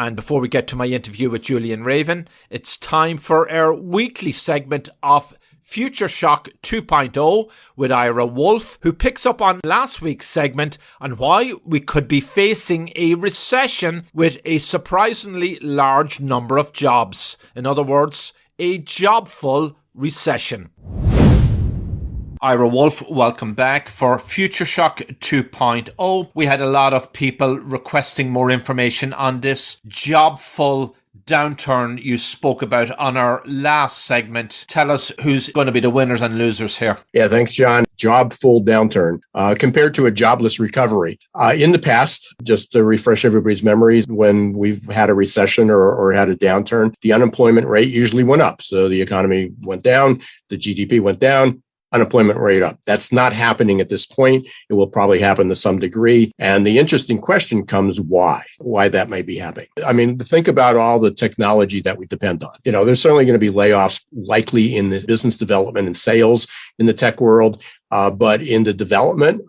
And before we get to my interview with Julian Raven, it's time for our weekly segment of Future Shock 2.0 with Ira Wolfe, who picks up on last week's segment on why we could be facing a recession with a surprisingly large number of jobs. In other words, a jobful recession. Ira Wolfe, welcome back for Future Shock 2.0. We had a lot of people requesting more information on this jobful downturn you spoke about on our last segment. Tell us who's going to be the winners and losers here. Yeah, thanks, John. Jobful downturn compared to a jobless recovery. In the past, just to refresh everybody's memories, when we've had a recession or had a downturn, the unemployment rate usually went up. So the economy went down, the GDP went down, unemployment rate up. That's not happening at this point. It will probably happen to some degree. And the interesting question comes, why that may be happening. I mean, think about all the technology that we depend on. There's certainly going to be layoffs likely in the business development and sales in the tech world, but in the development,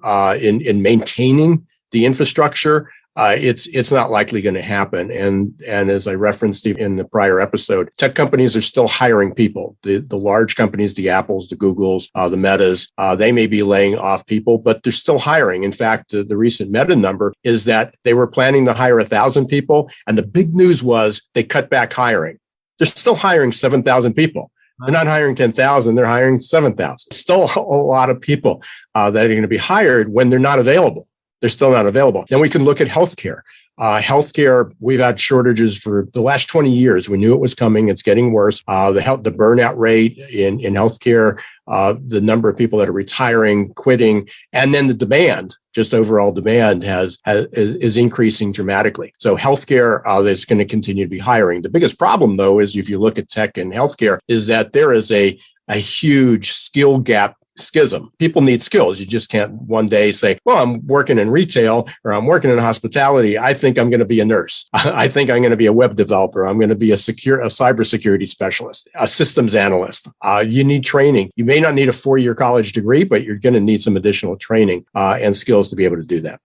in maintaining the infrastructure, it's not likely going to happen. And as I referenced in the prior episode, tech companies are still hiring people. The large companies, the Apples, the Googles, the Metas, they may be laying off people, but they're still hiring. In fact, the recent Meta number is that they were planning to hire 1,000 people. And the big news was they cut back hiring. They're still hiring 7,000 people. They're not hiring 10,000, they're hiring 7,000. Still a lot of people that are going to be hired when they're not available. They're still not available. Then we can look at healthcare. Healthcare, we've had shortages for the last 20 years. We knew it was coming. It's getting worse. The burnout rate in healthcare, the number of people that are retiring, quitting, and then the demand, just overall demand is increasing dramatically. So healthcare is going to continue to be hiring. The biggest problem, though, is if you look at tech and healthcare, is that there is a huge skill gap schism. People need skills. You just can't one day say, well, I'm working in retail or I'm working in hospitality. I think I'm going to be a nurse. I think I'm going to be a web developer. I'm going to be a cybersecurity specialist, a systems analyst. You need training. You may not need a 4-year college degree, but you're going to need some additional training and skills to be able to do that.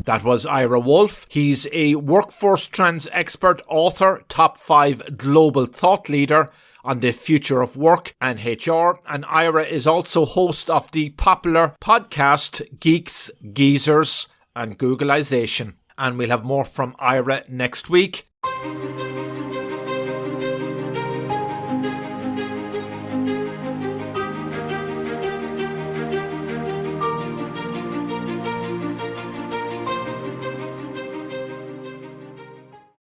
That was Ira Wolfe. He's a workforce trends expert, author, top 5 global thought leader on the future of work and HR. And Ira is also host of the popular podcast Geeks, Geezers and Googleization. And we'll have more from Ira next week.